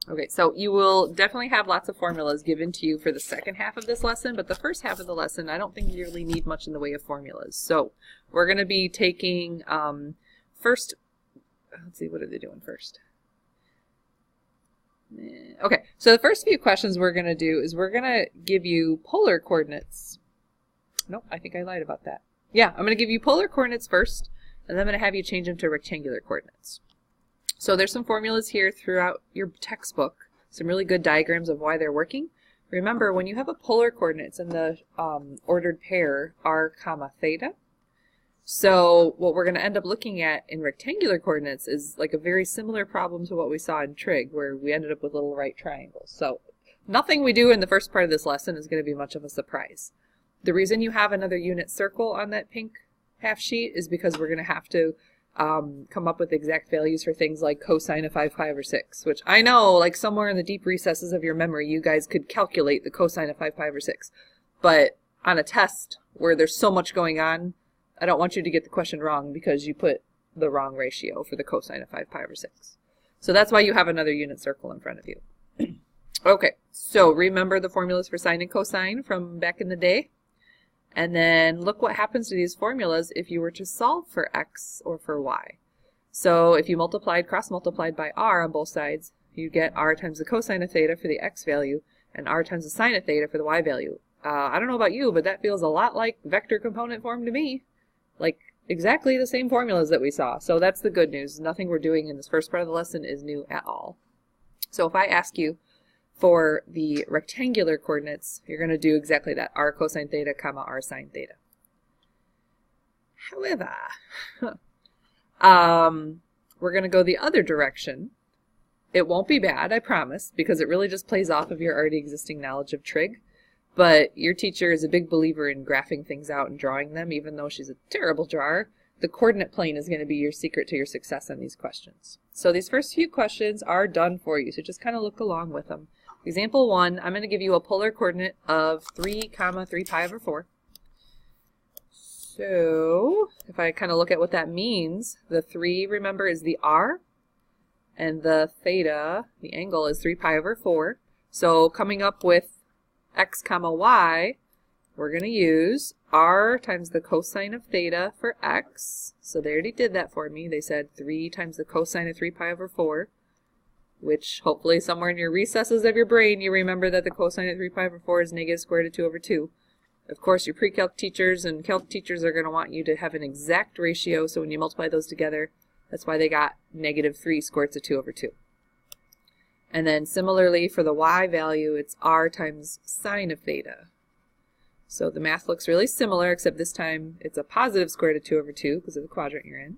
Okay, so you will definitely have lots of formulas given to you for the second half of this lesson, but the first half of the lesson, I don't think you really need much in the way of formulas. So we're going to be taking first, let's see, what are they doing first? Okay, so the first few questions we're going to do is we're going to give you polar coordinates. Nope, I think I lied about that. Yeah, I'm going to give you polar coordinates first, and then I'm going to have you change them to rectangular coordinates. So there's some formulas here throughout your textbook, some really good diagrams of why they're working. Remember, when you have a polar coordinate, it's in the ordered pair r comma theta. So what we're going to end up looking at in rectangular coordinates is like a very similar problem to what we saw in trig, where we ended up with little right triangles. So nothing we do in the first part of this lesson is going to be much of a surprise. The reason you have another unit circle on that pink half sheet is because we're going to have to come up with exact values for things like cosine of 5 pi over 6, which I know, like somewhere in the deep recesses of your memory, you guys could calculate the cosine of 5 pi over 6. But on a test where there's so much going on, I don't want you to get the question wrong because you put the wrong ratio for the cosine of 5 pi over 6. So that's why you have another unit circle in front of you. Okay, so remember the formulas for sine and cosine from back in the day? And then look what happens to these formulas if you were to solve for x or for y. So if you cross-multiplied by r on both sides, you get r times the cosine of theta for the x value and r times the sine of theta for the y value. I don't know about you, but that feels a lot like vector component form to me. Like exactly the same formulas that we saw. So that's the good news. Nothing we're doing in this first part of the lesson is new at all. So if I ask you for the rectangular coordinates, you're going to do exactly that, r cosine theta comma r sine theta. However, we're going to go the other direction. It won't be bad, I promise, because it really just plays off of your already existing knowledge of trig. But your teacher is a big believer in graphing things out and drawing them, even though she's a terrible drawer. The coordinate plane is going to be your secret to your success on these questions. So these first few questions are done for you, so just kind of look along with them. Example 1, I'm going to give you a polar coordinate of 3 comma 3 pi over 4. So if I kind of look at what that means, the 3, remember, is the r, and the theta, the angle, is 3 pi over 4. So coming up with x comma y, we're going to use r times the cosine of theta for x. So they already did that for me. They said 3 times the cosine of 3 pi over 4. Which hopefully somewhere in your recesses of your brain you remember that the cosine of 3 pi over 4 is negative square root of 2 over 2. Of course, your pre-calc teachers and calc teachers are going to want you to have an exact ratio, so when you multiply those together, that's why they got negative 3 square root of 2 over 2. And then similarly for the y value, it's r times sine of theta. So the math looks really similar, except this time it's a positive square root of 2 over 2 because of the quadrant you're in.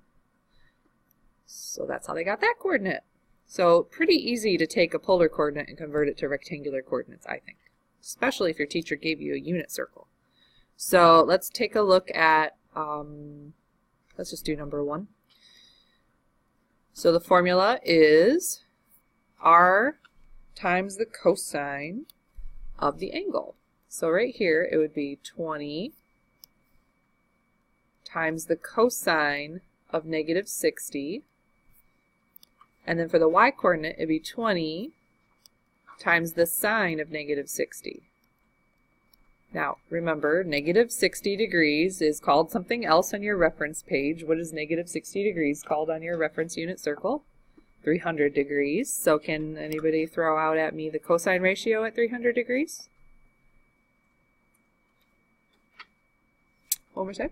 So that's how they got that coordinate. So pretty easy to take a polar coordinate and convert it to rectangular coordinates, I think, especially if your teacher gave you a unit circle. So let's take a look at, let's just do number 1. So the formula is r times the cosine of the angle. So right here it would be 20 times the cosine of negative 60. And then for the y-coordinate, it'd be 20 times the sine of negative 60. Now, remember, negative 60 degrees is called something else on your reference page. What is negative 60 degrees called on your reference unit circle? 300 degrees. So can anybody throw out at me the cosine ratio at 300 degrees? One more time.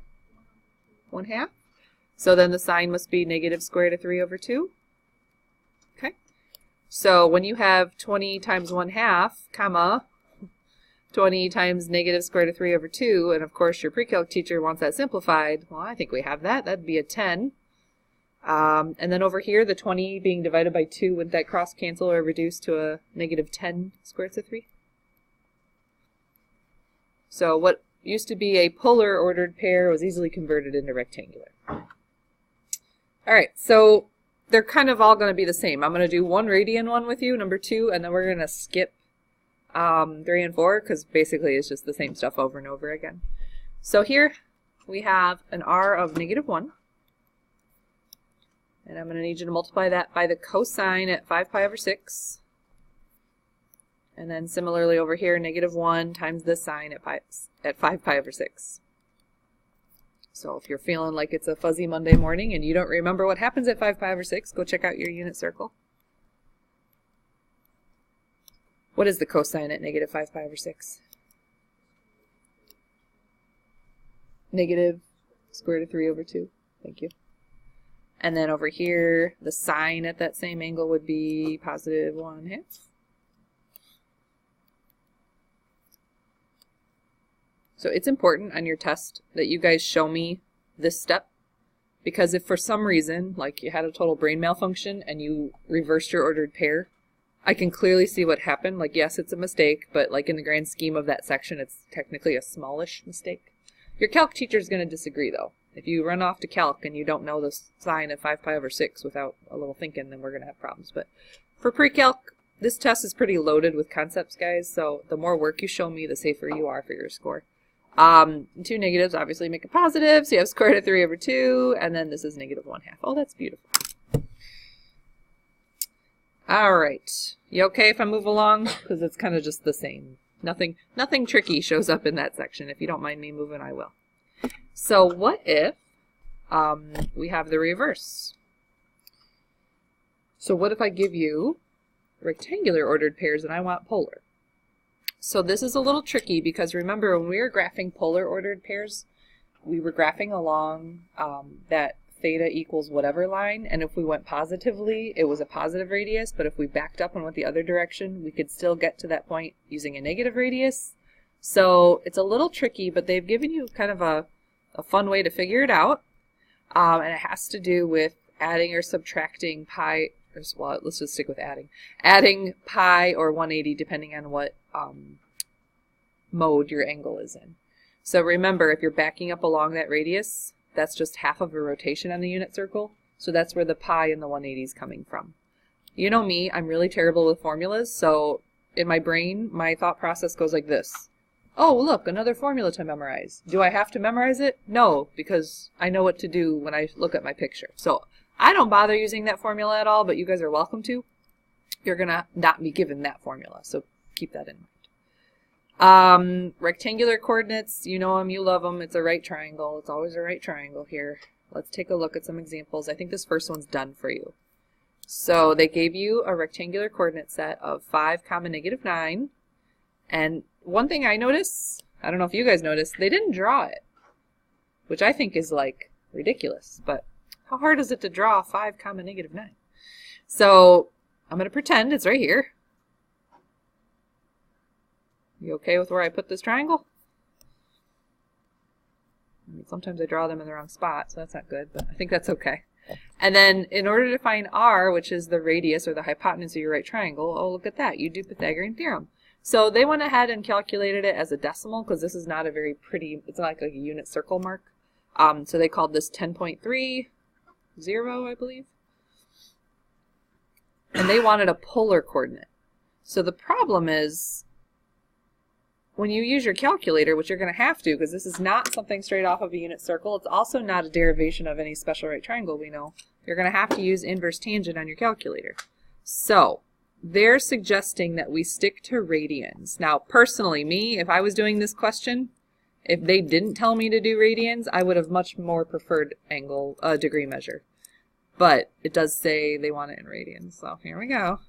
1/2. So then the sine must be negative square root of 3 over 2. Okay. So when you have 20 times 1/2, comma, 20 times negative square root of 3 over 2, and of course your pre-calc teacher wants that simplified, well, I think we have that. That'd be a 10. And then over here, the 20 being divided by 2, wouldn't that cross cancel or reduce to a negative 10 square root of 3? So what used to be a polar ordered pair was easily converted into rectangular. Alright, so they're kind of all going to be the same. I'm going to do one radian one with you, number 2, and then we're going to skip 3 and 4 because basically it's just the same stuff over and over again. So here we have an r of negative 1. And I'm going to need you to multiply that by the cosine at 5 pi over 6. And then similarly over here, -1 times the sine at 5 pi over 6. So if you're feeling like it's a fuzzy Monday morning and you don't remember what happens at 5 pi over 6, go check out your unit circle. What is the cosine at -5 pi over 6? Negative square root of 3 over 2. Thank you. And then over here, the sine at that same angle would be positive 1/2. So it's important on your test that you guys show me this step, because if for some reason, like you had a total brain malfunction and you reversed your ordered pair, I can clearly see what happened. Like, yes, it's a mistake, but like in the grand scheme of that section, it's technically a smallish mistake. Your calc teacher is going to disagree, though. If you run off to calc and you don't know the sine of 5 pi over 6 without a little thinking, then we're going to have problems. But for PreCalc, this test is pretty loaded with concepts, guys, so the more work you show me, the safer you are for your score. Two negatives obviously make a positive, so you have square root of 3 over 2, and then this is -1/2. Oh, that's beautiful. All right. You okay if I move along? Because it's kind of just the same. Nothing tricky shows up in that section. If you don't mind me moving, I will. So what if we have the reverse? So what if I give you rectangular ordered pairs and I want polar? So this is a little tricky because remember when we were graphing polar ordered pairs, we were graphing along that theta equals whatever line, and if we went positively, it was a positive radius, but if we backed up and went the other direction, we could still get to that point using a negative radius. So it's a little tricky, but they've given you kind of a fun way to figure it out, and it has to do with adding or subtracting pi, or, well, let's just stick with adding pi or 180 depending on what mode your angle is in. So remember, if you're backing up along that radius, that's just half of a rotation on the unit circle, so that's where the pi and the 180 is coming from. You know me, I'm really terrible with formulas, so in my brain, my thought process goes like this. Oh, look, another formula to memorize. Do I have to memorize it? No, because I know what to do when I look at my picture. So I don't bother using that formula at all, but you guys are welcome to. You're going to not be given that formula, so keep that in mind. Rectangular coordinates, you know them, you love them. It's a right triangle. It's always a right triangle here. Let's take a look at some examples. I think this first one's done for you. So they gave you a rectangular coordinate set of 5, -9. And one thing I notice, I don't know if you guys noticed, they didn't draw it, which I think is like ridiculous. But how hard is it to draw 5, -9? So I'm going to pretend it's right here. You okay with where I put this triangle? I mean, sometimes I draw them in the wrong spot, so that's not good, but I think that's okay. And then in order to find r, which is the radius or the hypotenuse of your right triangle, oh, look at that. You do Pythagorean Theorem. So they went ahead and calculated it as a decimal because this is not a very pretty, it's not like a unit circle mark. So they called this 10.30, I believe. And they wanted a polar coordinate. So the problem is, when you use your calculator, which you're going to have to, because this is not something straight off of a unit circle, it's also not a derivation of any special right triangle we know, you're going to have to use inverse tangent on your calculator. So they're suggesting that we stick to radians. Now, personally, me, if I was doing this question, if they didn't tell me to do radians, I would have much more preferred angle, degree measure. But it does say they want it in radians, so here we go.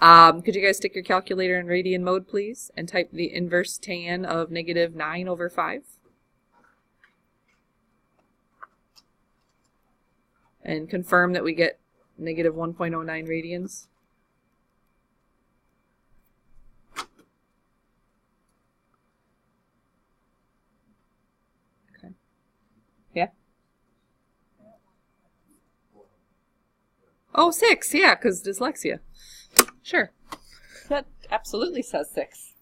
Could you guys stick your calculator in radian mode, please, and type the inverse tan of -9/5? And confirm that we get -1.09 radians. Okay. Yeah? Oh, 6, yeah, because dyslexia. Sure. That absolutely says 6.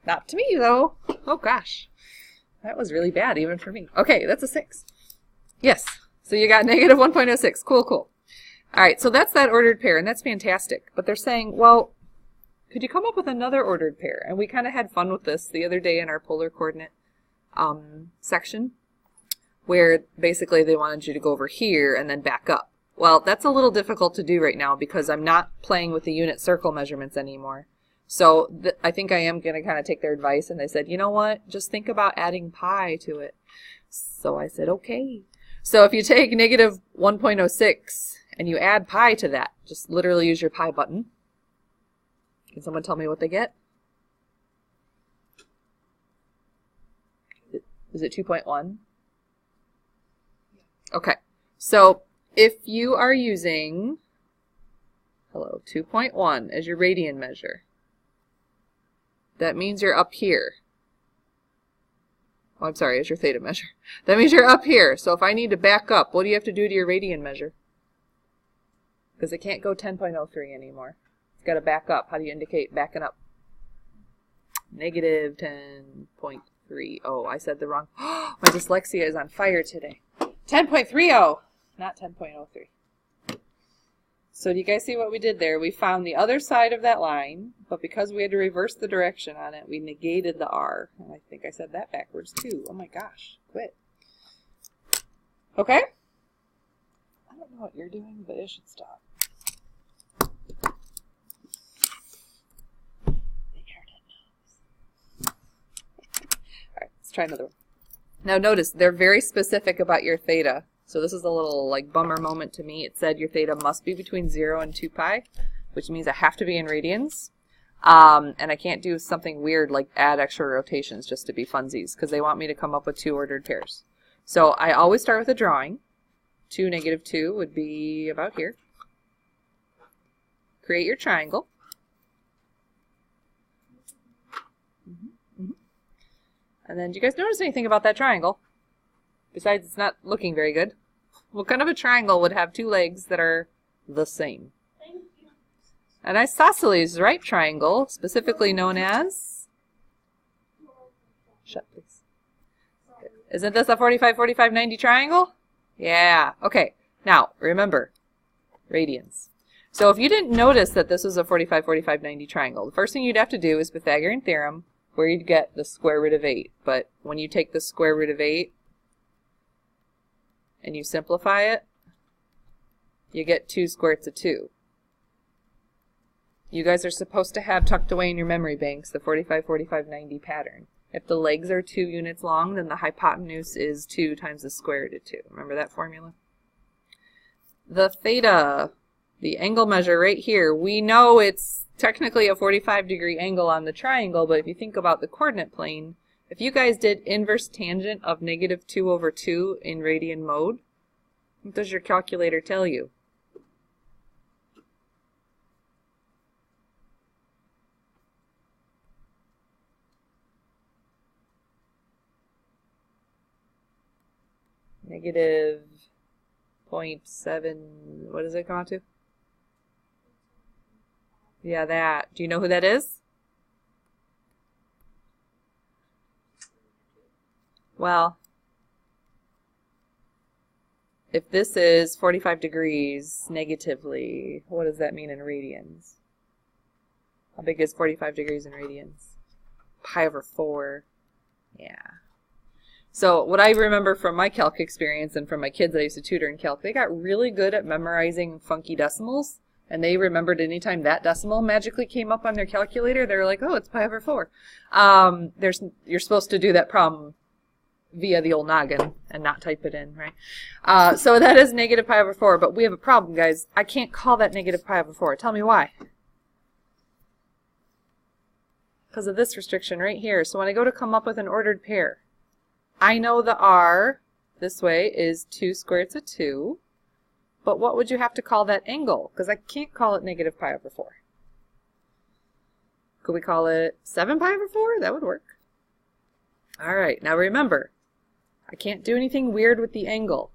Not to me, though. Oh, gosh. That was really bad, even for me. Okay, that's a 6. Yes. So you got -1.06. Cool, cool. All right, so that's that ordered pair, and that's fantastic. But they're saying, well, could you come up with another ordered pair? And we kind of had fun with this the other day in our polar coordinate section, where basically they wanted you to go over here and then back up. Well, that's a little difficult to do right now because I'm not playing with the unit circle measurements anymore. So I think I am going to kind of take their advice, and they said, you know what, just think about adding pi to it. So I said, okay. So if you take negative 1.06 and you add pi to that, just literally use your pi button. Can someone tell me what they get? Is it 2.1? Okay. So if you are using, 2.1 as your radian measure, that means you're up here. Oh, I'm sorry, as your theta measure. That means you're up here. So if I need to back up, what do you have to do to your radian measure? Because it can't go 10.03 anymore. It's got to back up. How do you indicate backing up? Negative 10.30. Oh, I said the wrong. My dyslexia is on fire today. 10.30, not 10.03. So do you guys see what we did there? We found the other side of that line, but because we had to reverse the direction on it, we negated the r. And I think I said that backwards too. Oh my gosh, quit. Okay? I don't know what you're doing, but it should stop. Alright, let's try another one. Now notice, they're very specific about your theta. So this is a little like bummer moment to me. It said your theta must be between 0 and 2 pi, which means I have to be in radians. And I can't do something weird like add extra rotations just to be funsies, because they want me to come up with 2 ordered pairs. So I always start with a drawing. 2, negative 2 would be about here. Create your triangle. And then do you guys notice anything about that triangle? Besides it's not looking very good. What kind of a triangle would have 2 legs that are the same? An isosceles right triangle, specifically known as... Shut, please. Isn't this a 45, 45, 90 triangle? Yeah. Okay. Now, remember, radians. So if you didn't notice that this was a 45, 45, 90 triangle, the first thing you'd have to do is Pythagorean Theorem, where you'd get the square root of 8. But when you take the square root of 8, and you simplify it, you get 2 square roots of 2. You guys are supposed to have tucked away in your memory banks the 45, 45, 90 pattern. If the legs are 2 units long, then the hypotenuse is 2 times the square root of 2. Remember that formula? The theta, the angle measure right here, we know it's technically a 45-degree angle on the triangle, but if you think about the coordinate plane, if you guys did inverse tangent of negative 2 over 2 in radian mode, what does your calculator tell you? Negative 0.7, what does it come out to? Yeah, that. Do you know who that is? Well, if this is 45 degrees negatively, what does that mean in radians? How big is 45 degrees in radians? Pi over 4. Yeah. So what I remember from my calc experience and from my kids that I used to tutor in calc, they got really good at memorizing funky decimals. And they remembered anytime that decimal magically came up on their calculator, they were like, oh, it's pi over 4. You're supposed to do that problem via the old noggin and not type it in, right? So that is negative pi over 4, but we have a problem, guys. I can't call that negative pi over 4. Tell me why. Because of this restriction right here. So when I go to come up with an ordered pair, I know the r this way is 2 square roots of 2. But what would you have to call that angle? Because I can't call it negative pi over 4. Could we call it 7 pi over 4? That would work. All right, now remember, I can't do anything weird with the angle.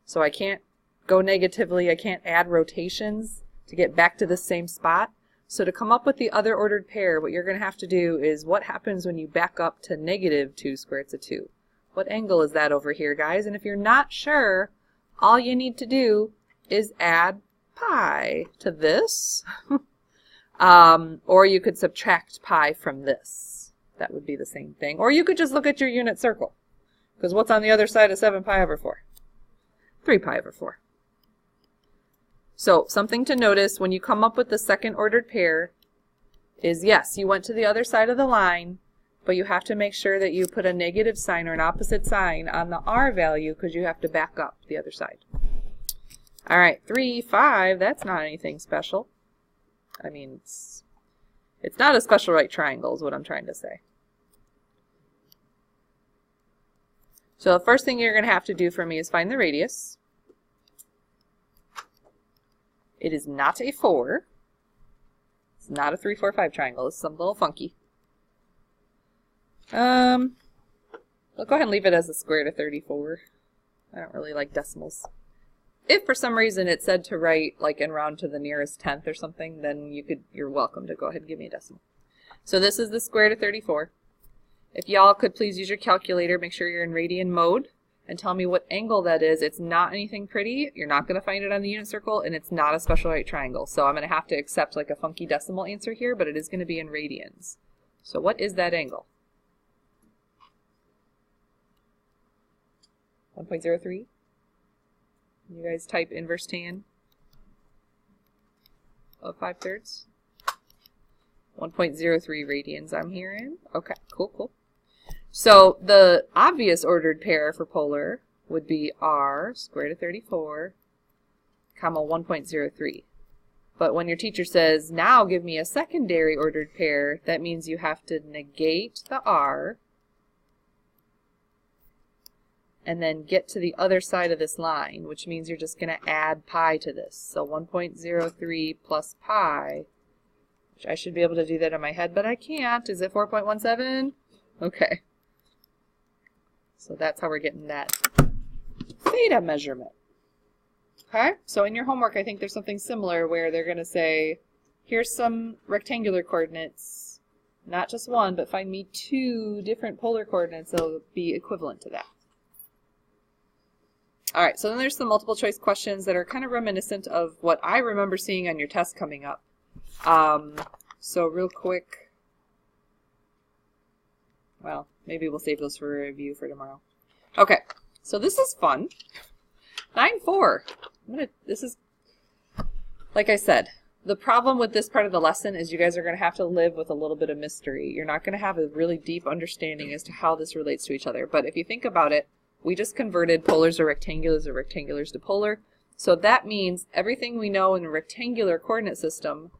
So I can't go negatively. I can't add rotations to get back to the same spot. So to come up with the other ordered pair, what you're going to have to do is what happens when you back up to negative 2 square roots of 2? What angle is that over here, guys? And if you're not sure, all you need to do is add pi to this, or you could subtract pi from this. That would be the same thing. Or you could just look at your unit circle, because what's on the other side of 7 pi over 4? 3 pi over 4. So something to notice when you come up with the second ordered pair, is, yes, you went to the other side of the line, but you have to make sure that you put a negative sign or an opposite sign on the r value because you have to back up the other side. All right, 3, 5, that's not anything special. I mean, it's not a special right triangle is what I'm trying to say. So the first thing you're going to have to do for me is find the radius. It is not a 4. It's not a 3, 4, 5 triangle. It's something a little funky. We'll go ahead and leave it as the square root of 34. I don't really like decimals. If for some reason it said to write like and round to the nearest tenth or something, then you're welcome to go ahead and give me a decimal. So this is the square root of 34. If y'all could please use your calculator, make sure you're in radian mode, and tell me what angle that is. It's not anything pretty. You're not going to find it on the unit circle, and it's not a special right triangle. So I'm going to have to accept like a funky decimal answer here, but it is going to be in radians. So what is that angle? 1.03? You guys type inverse tan of 5/3. 1.03 radians I'm hearing. Okay, cool, cool. So the obvious ordered pair for polar would be r square root of 34, comma 1.03. But when your teacher says, now give me a secondary ordered pair, that means you have to negate the r and then get to the other side of this line, which means you're just going to add pi to this. So 1.03 plus pi, which I should be able to do that in my head, but I can't. Is it 4.17? Okay. So that's how we're getting that theta measurement. Okay, so in your homework, I think there's something similar where they're going to say, here's some rectangular coordinates, not just one, but find me 2 different polar coordinates that will be equivalent to that. All right, so then there's some multiple choice questions that are kind of reminiscent of what I remember seeing on your test coming up. So real quick, well, maybe we'll save those for a review for tomorrow. Okay, so this is fun. 9-4. This is, like I said, the problem with this part of the lesson is you guys are going to have to live with a little bit of mystery. You're not going to have a really deep understanding as to how this relates to each other. But if you think about it, we just converted polars or rectangulars to polar. So that means everything we know in a rectangular coordinate system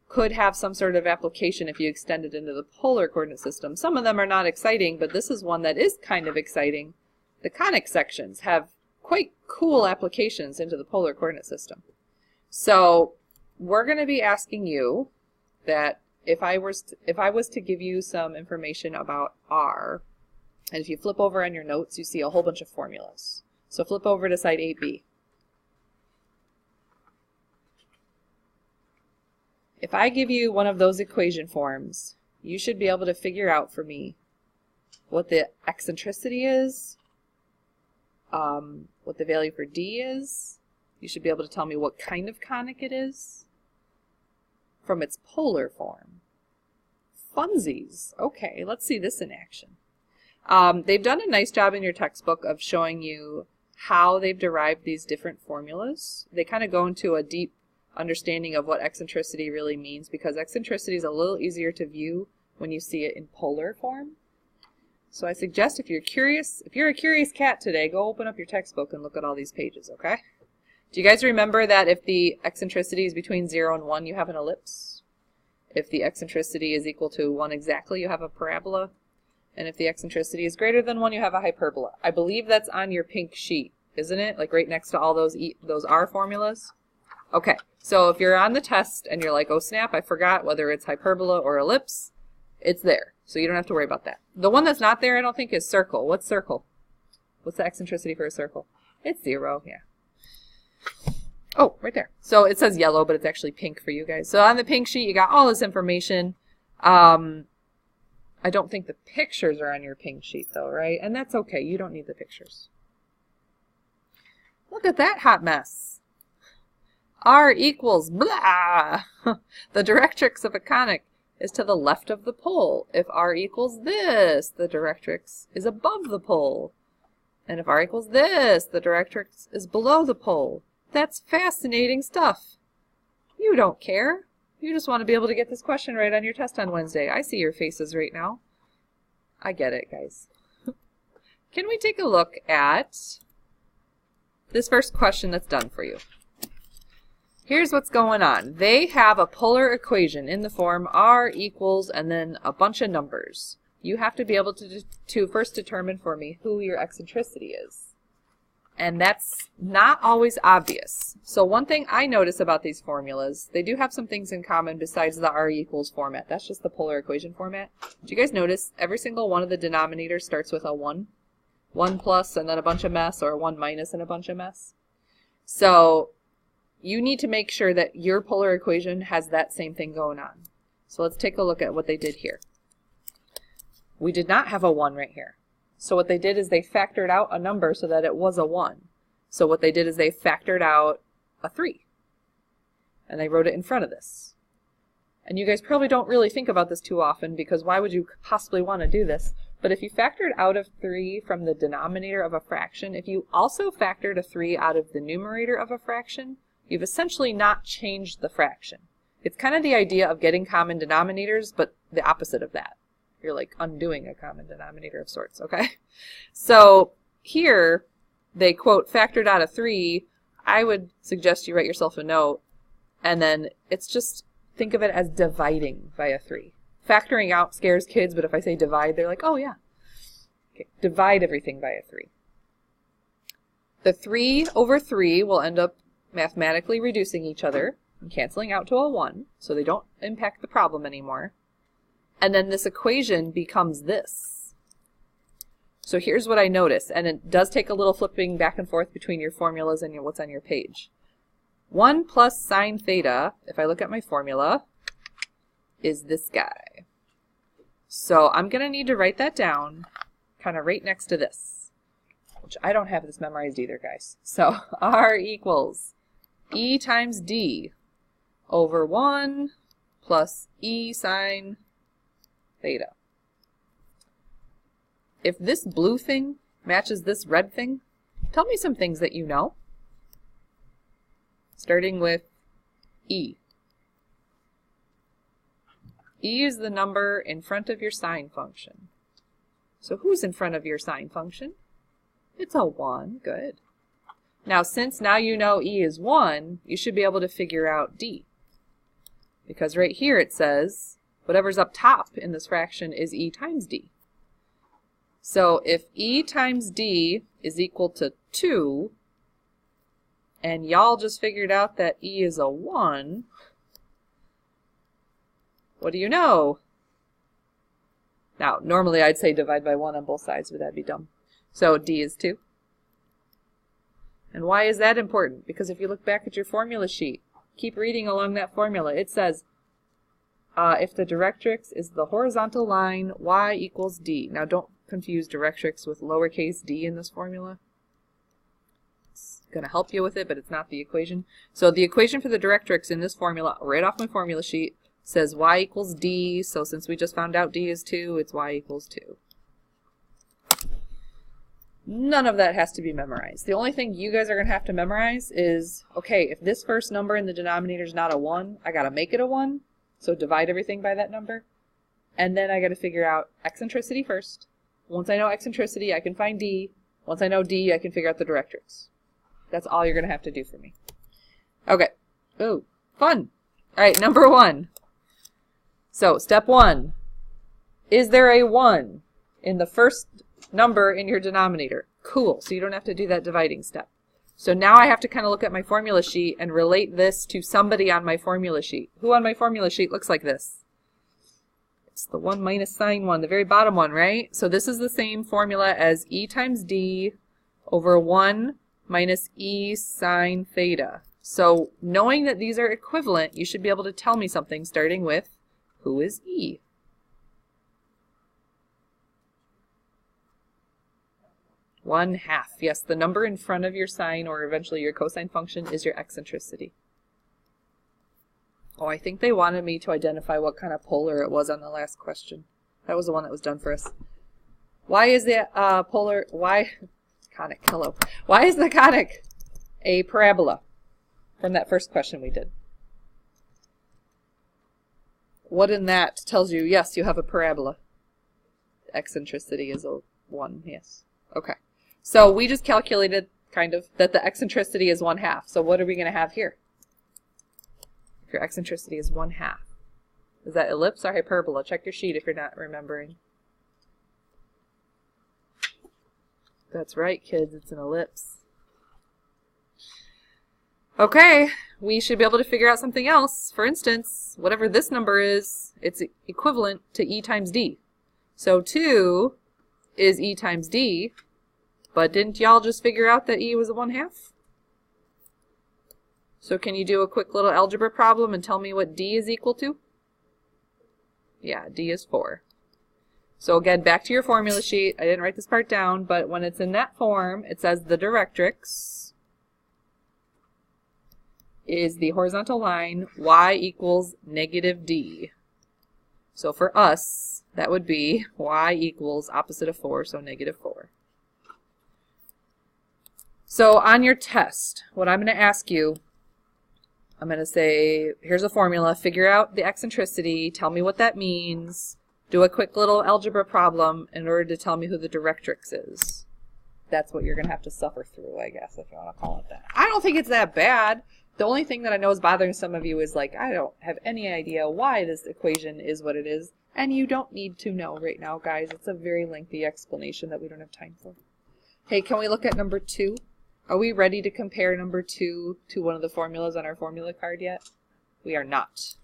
could have some sort of application if you extend it into the polar coordinate system. Some of them are not exciting, but this is one that is kind of exciting. The conic sections have quite cool applications into the polar coordinate system. So we're going to be asking you that if I was to give you some information about r, and if you flip over on your notes, you see a whole bunch of formulas. So flip over to side 8b. If I give you one of those equation forms, you should be able to figure out for me what the eccentricity is, what the value for d is. You should be able to tell me what kind of conic it is from its polar form. Funsies. Okay, let's see this in action. They've done a nice job in your textbook of showing you how they've derived these different formulas. They kind of go into a deep understanding of what eccentricity really means, because eccentricity is a little easier to view when you see it in polar form. So I suggest if you're a curious cat today, go open up your textbook and look at all these pages, okay? Do you guys remember that if the eccentricity is between 0 and 1, you have an ellipse? If the eccentricity is equal to 1 exactly, you have a parabola. And if the eccentricity is greater than 1, you have a hyperbola. I believe that's on your pink sheet, isn't it? Like right next to all those R formulas? Okay, so if you're on the test and you're like, oh snap, I forgot whether it's hyperbola or ellipse, it's there. So you don't have to worry about that. The one that's not there, I don't think, is circle. What's circle? What's the eccentricity for a circle? It's 0, yeah. Oh, right there. So it says yellow, but it's actually pink for you guys. So on the pink sheet, you got all this information. I don't think the pictures are on your pink sheet though, right? And that's okay. You don't need the pictures. Look at that hot mess. R equals blah. The directrix of a conic is to the left of the pole. If R equals this, the directrix is above the pole. And if R equals this, the directrix is below the pole. That's fascinating stuff. You don't care. You just want to be able to get this question right on your test on Wednesday. I see your faces right now. I get it, guys. Can we take a look at this first question that's done for you? Here's what's going on. They have a polar equation in the form r equals and then a bunch of numbers. You have to be able to first determine for me who your eccentricity is. And that's not always obvious. So one thing I notice about these formulas, they do have some things in common besides the r equals format. That's just the polar equation format. Do you guys notice every single one of the denominators starts with a 1? 1 plus and then a bunch of mess, or 1 minus and a bunch of mess? So you need to make sure that your polar equation has that same thing going on. So let's take a look at what they did here. We did not have a 1 right here. So what they did is they factored out a number so that it was a 1. So what they did is they factored out a 3. And they wrote it in front of this. And you guys probably don't really think about this too often, because why would you possibly want to do this? But if you factored out of 3 from the denominator of a fraction, if you also factored a 3 out of the numerator of a fraction, you've essentially not changed the fraction. It's kind of the idea of getting common denominators, but the opposite of that. You're like undoing a common denominator of sorts, okay? So here, they quote, factored out a 3. I would suggest you write yourself a note, and then it's just, think of it as dividing by a 3. Factoring out scares kids, but if I say divide, they're like, oh yeah. Okay, divide everything by a 3. The 3 over 3 will end up mathematically reducing each other and canceling out to a 1, so they don't impact the problem anymore. And then this equation becomes this. So here's what I notice, and it does take a little flipping back and forth between your formulas and what's on your page. 1 plus sine theta, if I look at my formula, is this guy. So I'm going to need to write that down kind of right next to this, which I don't have this memorized either, guys. So r equals e times d over 1 plus e sine theta. If this blue thing matches this red thing, tell me some things that you know. Starting with e. E is the number in front of your sine function. So who's in front of your sine function? It's a 1. Good. Now, since now you know e is 1, you should be able to figure out d. Because right here it says whatever's up top in this fraction is e times d. So if e times d is equal to 2, and y'all just figured out that e is a 1, what do you know? Now, normally I'd say divide by 1 on both sides, but that'd be dumb. So d is 2. And why is that important? Because if you look back at your formula sheet, keep reading along that formula. It says, if the directrix is the horizontal line, y equals d. Now don't confuse directrix with lowercase d in this formula. It's going to help you with it, but it's not the equation. So the equation for the directrix in this formula, right off my formula sheet, says y equals d. So since we just found out d is 2, it's y equals 2. None of that has to be memorized. The only thing you guys are going to have to memorize is, okay, if this first number in the denominator is not a 1, I got to make it a 1. So divide everything by that number. And then I got to figure out eccentricity first. Once I know eccentricity, I can find d. Once I know d, I can figure out the directrix. That's all you're going to have to do for me. Okay. Ooh, fun. All right, number 1. So step 1. Is there a 1 in the first number in your denominator? Cool. So you don't have to do that dividing step. So now I have to kind of look at my formula sheet and relate this to somebody on my formula sheet. Who on my formula sheet looks like this? It's the 1 minus sine 1, the very bottom one, right? So this is the same formula as e times d over 1 minus e sine theta. So knowing that these are equivalent, you should be able to tell me something starting with, who is e? One half. Yes, the number in front of your sine or eventually your cosine function is your eccentricity. Oh, I think they wanted me to identify what kind of polar it was on the last question. That was the one that was done for us. Why is the conic, hello. Why is the conic a parabola from that first question we did? What in that tells you, yes, you have a parabola? Eccentricity is a 1, yes. Okay. So we just calculated, kind of, that the eccentricity is 1/2. So what are we going to have here? If your eccentricity is 1/2. Is that ellipse or hyperbola? Check your sheet if you're not remembering. That's right, kids. It's an ellipse. Okay, we should be able to figure out something else. For instance, whatever this number is, it's equivalent to E times D. So 2 is E times D, but didn't y'all just figure out that E was a 1/2? So can you do a quick little algebra problem and tell me what D is equal to? Yeah, D is 4. So again, back to your formula sheet. I didn't write this part down, but when it's in that form, it says the directrix is the horizontal line y equals -d. So for us, that would be y equals opposite of 4, so -4. So on your test, what I'm going to ask you, I'm going to say, here's a formula, figure out the eccentricity, tell me what that means, do a quick little algebra problem in order to tell me who the directrix is. That's what you're going to have to suffer through, I guess, if you want to call it that. I don't think it's that bad. The only thing that I know is bothering some of you is like, I don't have any idea why this equation is what it is, and you don't need to know right now, guys. It's a very lengthy explanation that we don't have time for. Hey, can we look at number 2? Are we ready to compare number 2 to one of the formulas on our formula card yet? We are not,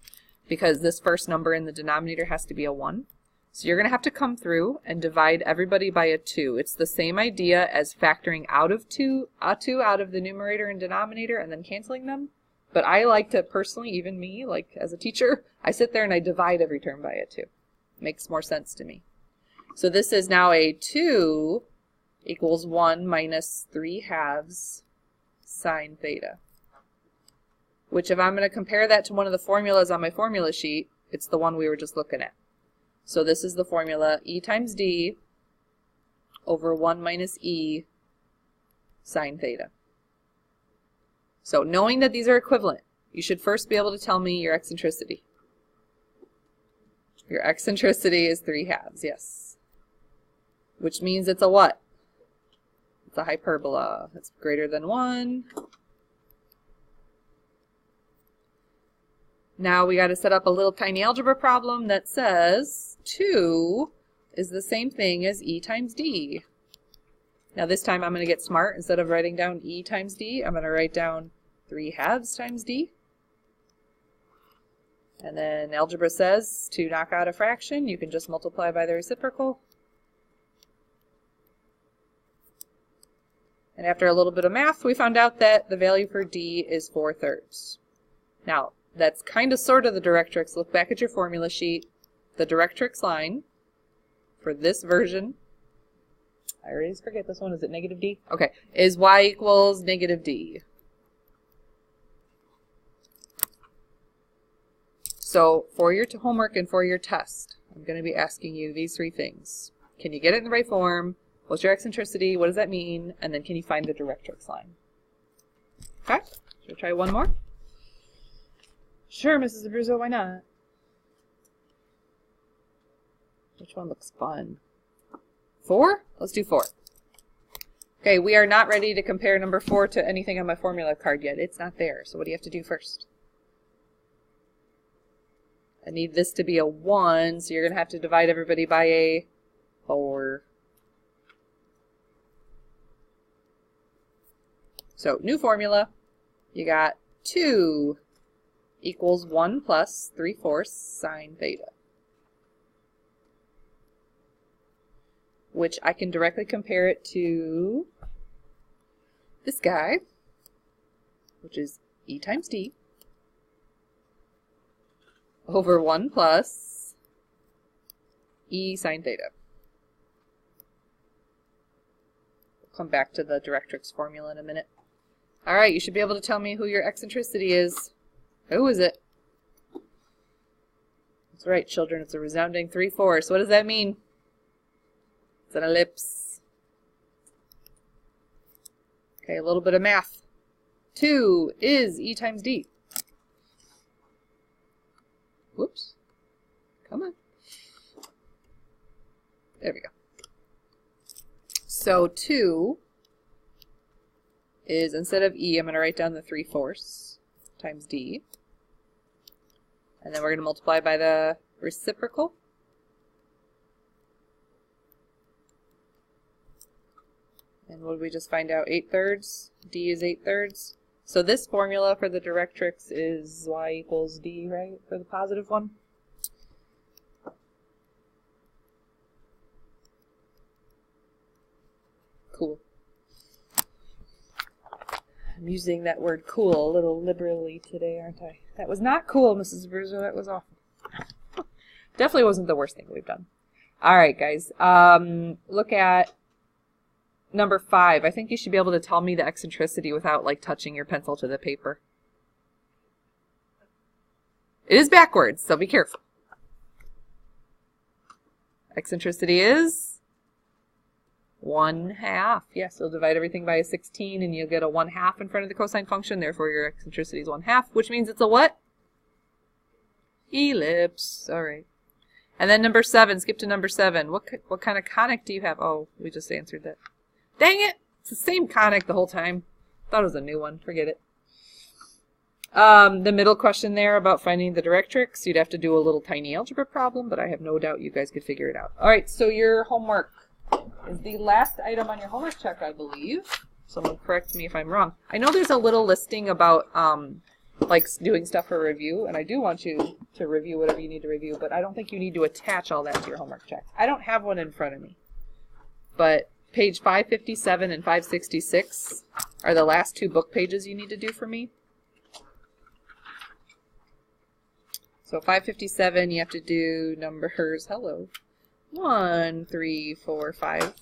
because this first number in the denominator has to be a 1. So you're going to have to come through and divide everybody by a 2. It's the same idea as factoring out of a 2 out of the numerator and denominator and then canceling them. But I like to personally, even me, like as a teacher, I sit there and I divide every term by a 2. Makes more sense to me. So this is now a 2 equals 1 minus 3/2 sine theta. Which if I'm going to compare that to one of the formulas on my formula sheet, it's the one we were just looking at. So this is the formula E times D over 1 minus E sine theta. So knowing that these are equivalent, you should first be able to tell me your eccentricity. Your eccentricity is 3/2, yes. Which means it's a what? It's a hyperbola. It's greater than 1. Now we got to set up a little tiny algebra problem that says 2 is the same thing as E times D. Now this time I'm going to get smart. Instead of writing down E times D, I'm going to write down 3/2 times D. And then algebra says to knock out a fraction, you can just multiply by the reciprocal. And after a little bit of math, we found out that the value for D is 4/3. Now, that's kind of sort of the directrix. Look back at your formula sheet. The directrix line for this version, I already forget this one, is it -d? Okay, is y equals -d. So for your homework and for your test, I'm going to be asking you these 3 things. Can you get it in the right form? What's your eccentricity? What does that mean? And then can you find the directrix line? Okay, should we try one more? Sure, Mrs. Abruzzo, why not? Which one looks fun? 4? Let's do 4. Okay, we are not ready to compare number 4 to anything on my formula card yet. It's not there, so what do you have to do first? I need this to be a 1, so you're going to have to divide everybody by a 4. So, new formula. You got 2 equals 1 plus 3/4 sine theta. Which I can directly compare it to this guy, which is E times D, over 1 plus E sine theta. We'll come back to the directrix formula in a minute. All right, you should be able to tell me who your eccentricity is. Who is it? That's right, children. It's a resounding 3/4. What does that mean? It's an ellipse. Okay, a little bit of math. 2 is E times D. Whoops. There we go. So 2 is, instead of E, I'm going to write down the 3/4 times D. And then we're going to multiply by the reciprocal. And what did we just find out? 8/3. D is 8/3. So this formula for the directrix is y equals D, right? For the positive one. Cool. I'm using that word cool a little liberally today, aren't I? That was not cool, Mrs. Bruiser. That was awful. Definitely wasn't the worst thing we've done. All right, guys. Look at number 5. I think you should be able to tell me the eccentricity without, like, touching your pencil to the paper. It is backwards, so be careful. Eccentricity is 1/2. Yes, you'll divide everything by a 16 and you'll get a 1/2 in front of the cosine function. Therefore, your eccentricity is 1/2, which means it's a what? Ellipse. All right. And then number 7. Skip to number 7. What kind of conic do you have? Oh, we just answered that. Dang it! It's the same conic the whole time. Thought it was a new one. Forget it. The middle question there about finding the directrix, you'd have to do a little tiny algebra problem, but I have no doubt you guys could figure it out. All right, so your homework is the last item on your homework check, I believe. Someone correct me if I'm wrong. I know there's a little listing about like doing stuff for review, and I do want you to review whatever you need to review, but I don't think you need to attach all that to your homework check. I don't have one in front of me, but page 557 and 566 are the last 2 book pages you need to do for me. So 557, you have to do numbers, 1, 3, 4, 5,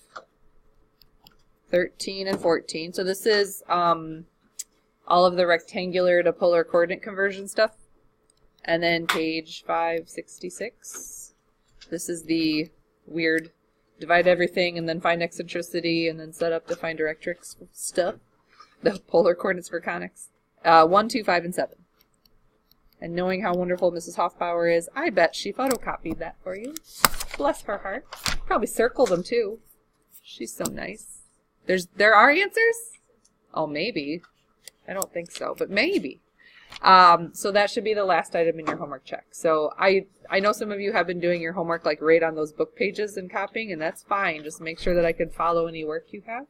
13, and 14. So this is all of the rectangular to polar coordinate conversion stuff. And then page 566, this is the weird divide everything and then find eccentricity and then set up to find directrix stuff. The polar coordinates for conics. 1, 2, 5, and 7. And knowing how wonderful Mrs. Hoffbauer is, I bet she photocopied that for you. Bless her heart. Probably circled them too. She's so nice. There are answers? Oh, maybe. I don't think so, but maybe. So that should be the last item in your homework check. So I know some of you have been doing your homework like right on those book pages and copying, and that's fine. Just make sure that I can follow any work you have.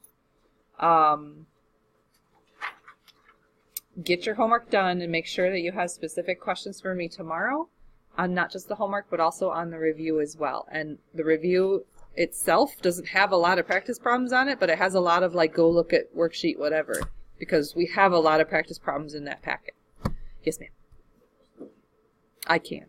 Get your homework done and make sure that you have specific questions for me tomorrow on not just the homework, but also on the review as well. And the review itself doesn't have a lot of practice problems on it, but it has a lot of like go look at worksheet whatever, because we have a lot of practice problems in that packet. Yes, ma'am. I can.